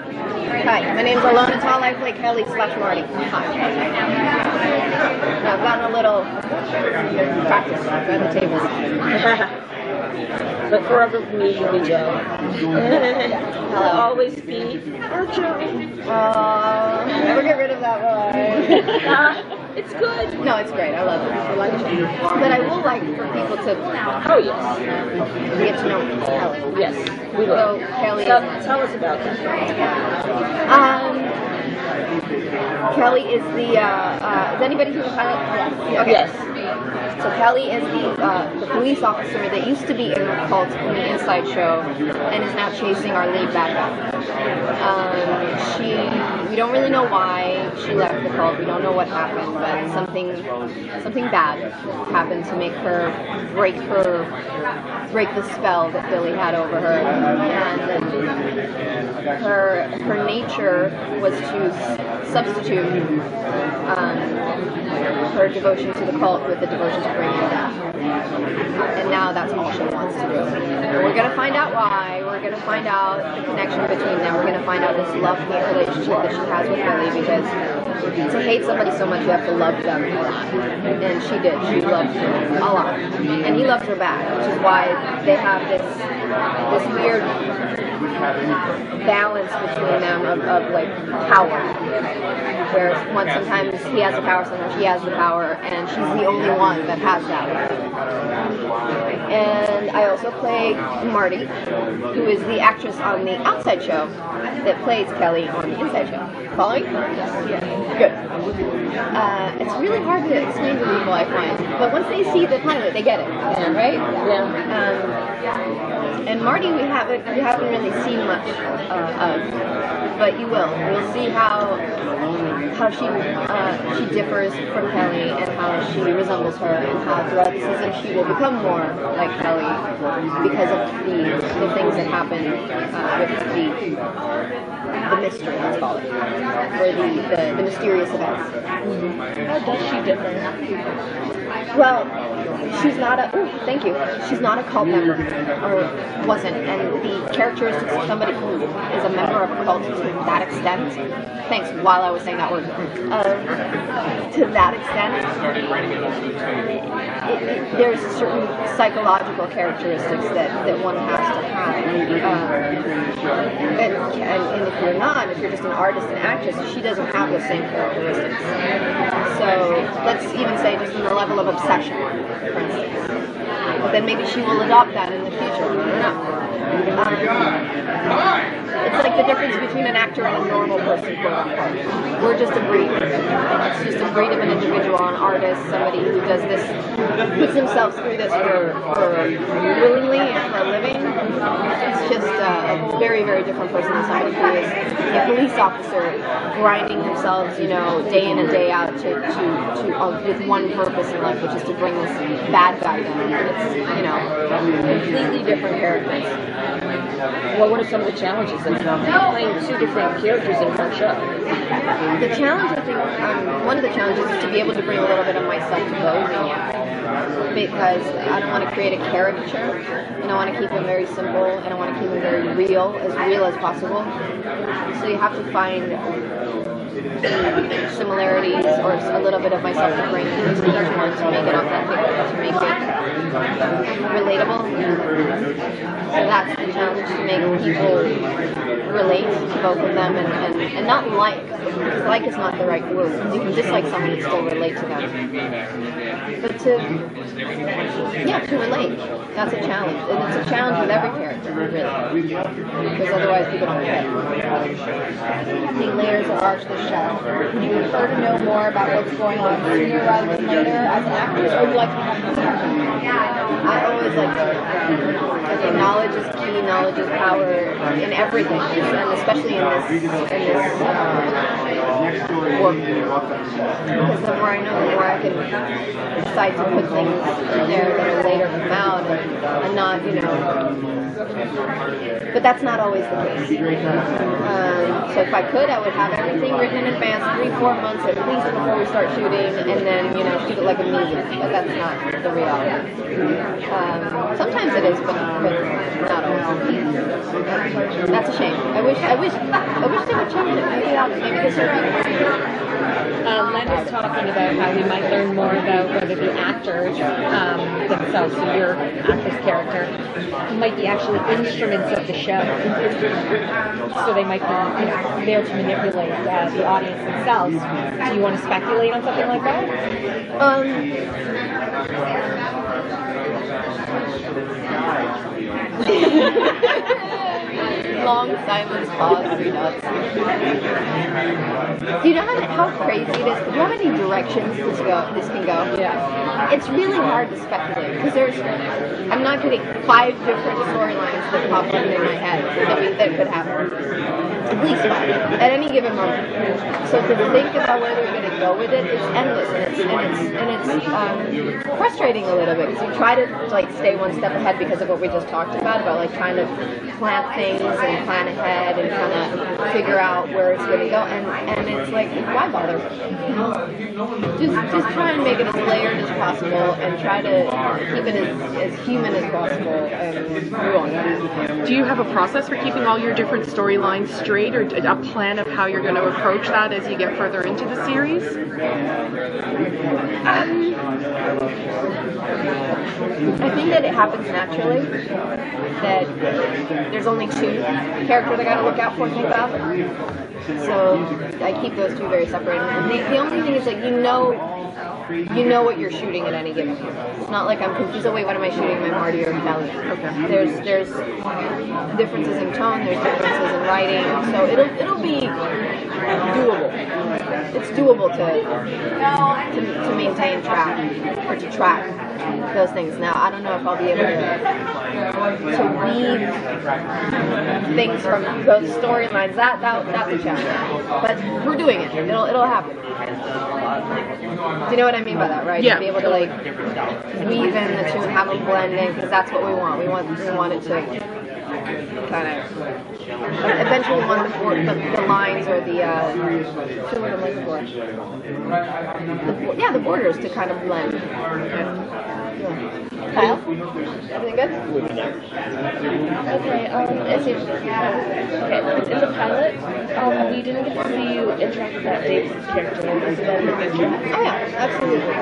Hi, my name is Alona Tal. I play Kelly slash Marty. Hi. I've gotten a little practice around the tables. But forever me, you'll be Joe. Hello. Always be or Joe. Never get rid of that line. It's good. No, it's great. I love it. I like it. But I will like for people to Oh, yes. get to know Kelly. Yes, we will. So, Kelly. Tell us about that. Kelly is the. Is anybody who's a pilot? Yes. Okay. Yes. So Kelly is the police officer that used to be in the cult in the Inside Show and is now chasing our lead bad guy. We don't really know why she left the cult. We don't know what happened, but something bad happened to make her break the spell that Billy had over her, and her nature was to substitute her devotion to the cult with the devotion to bringing it down. And now that's all she wants to do. And we're going to find out why. We're going to find out the connection between them. We're going to find out this love-hate relationship that she has with Billy, because to hate somebody so much, you have to love them a lot. And she did. She loved him a lot. And he loved her back, which is why they have this weird balance between them of like power, where sometimes he has the power, sometimes she has the power, and she's the only one that has that. And I also play Marty, who is the actress on the Outside Show that plays Kelly on the Inside Show. Following? Good. It's really hard to explain to people, I find, but once they see the pilot, they get it, right? Yeah. And Marty, we haven't really seen much of, but you will. You'll see how she differs from Kelly, and how she resembles her, and how throughout the season she will become more like Kelly because of the things that happen with the mystery, let's call it, or the mysterious events. How does she differ? Well, she's not a. Ooh, thank you. She's not a cult member, or wasn't, and the characteristics of somebody who is a member of a cult to that extent. Thanks. While I was saying that word, to that extent, there's certain psychological characteristics that one has to have, and if you're not, if you're just an artist and actress, she doesn't have those same characteristics. So let's even say just on the level of obsession, for instance. But then maybe she will adopt that in the future. I don't know. It's like the difference between an actor and a normal person, quote unquote. We're just a breed. It's just a breed of an individual, an artist, somebody who does this, puts themselves through this for willingly and for a living. It's just a very, very different person than somebody who is a police officer grinding themselves, day in and day out with one purpose in life, which is to bring this bad guy down. It's, completely different characters. Well, what are some of the challenges in playing two different characters in one show? The challenge, I think, one of the challenges is to be able to bring a little bit of myself to both, because I don't want to create a caricature, and I want to keep them very simple, and I want to keep them very real as possible. So you have to find similarities or a little bit of myself to bring into each one to make it authentic, to make it relatable. So that's the challenge, to make people relate to both of them and not like, because like is not the right word. You can dislike someone and still relate to them. But to relate, that's a challenge. And it's a challenge with every character, really. Because otherwise people don't get it. The layers of arch the show. Would you prefer to know more about what's going on sooner rather than later as an actress, or would you like to have discussion? I always like to. I think knowledge is key. Knowledge is power in everything, and especially in this work. Because the more I know, the more I can decide to put things in there that will later come out, and not, But that's not always the case. So if I could, I would have everything written in advance, 3-4 months at least before we start shooting, and then shoot it like immediately. But that's not the reality. Sometimes it is, but Not always. That's a shame. I wish they would change it. Maybe this would be. Len was talking about how we might learn more about whether the actors themselves, so your actor's character, might be actually instruments of the show. So they might be there to manipulate the audience themselves. Do you want to speculate on something like that? Long silence pause. Do you know how crazy it is? Do you know how many directions this can go? Yeah. It's really hard to speculate because I'm not getting 5 different storylines that pop up in my head that could happen. At least 5 at any given moment. So to think about where they're going to go with it, it's endless and it's frustrating a little bit because you try to like stay one step ahead because of what we just talked about like trying to plant things and plan ahead and kind of figure out where it's going to go and it's like why bother? Just try and make it as layered as possible and try to keep it as human as possible and move on. Do you have a process for keeping all your different storylines straight or a plan of how you're going to approach that as you get further into the series? I think that it happens naturally, that there's only 2 characters I gotta look out for and think about. So I keep those 2 very separated. And the only thing is that you know what you're shooting at any given time. It's not like I'm confused. Oh wait, what am I shooting? Am I Marty or Kelly? Okay. There's differences in tone. There's differences in writing. So it'll be doable. It's doable to maintain track or to track those things. Now I don't know if I'll be able to weave things from those storylines. That's a challenge. But we're doing it. It'll happen. Do you know what I mean by that, right? Yeah. To be able to like weave in the 2 and have them blend in because that's what we want. We want it to kind of eventually we want the lines or the what I'm looking for. The borders to kind of blend. Yeah. Kyle? Everything good? Okay, in the pilot, we didn't get to see you interact with that Davis' character. Is that a good job? Oh yeah, absolutely.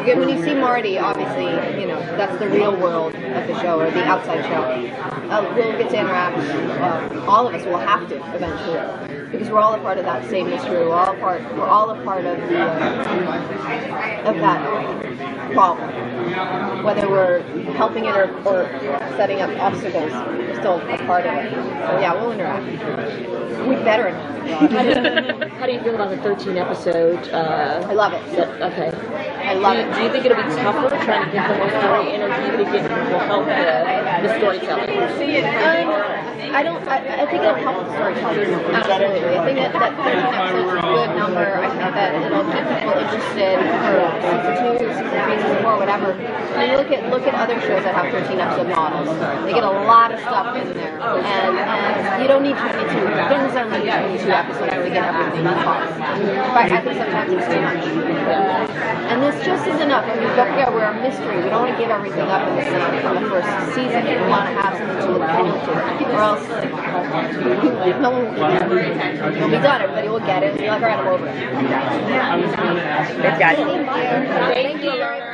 Yeah, when you see Marty, obviously, that's the real world of the show, or the outside show. We'll get to interact, all of us will have to, eventually. Because we're all a part of that same mystery, we're all a part of that problem. Whether we're helping it or setting up obstacles, we're still a part of it. So yeah, we'll interact. We better interact. How do you feel about the 13 episode? I love it. Okay. I love it. Do you think it'll be tougher trying to get the more story in, or do you think it will help the storytelling? I think it'll help the storytelling. Absolutely. I think that 13 episodes is a good number. I think that it'll keep people interested for season 2, season 3, season 4, whatever. I mean, look at other shows that have 13 episode models. They get a lot of stuff in there, and you don't need 22. You don't necessarily need 22 episodes to get everything across. In fact, I think sometimes it's too much. And this just is enough. I mean, don't forget, we're a mystery. We don't want to give everything up in the first season. We want to have something to look forward to, or else no one will get it. It'll be done. Everybody will get it. And be like, all right, I'm over it. Thanks, guys. Thank you.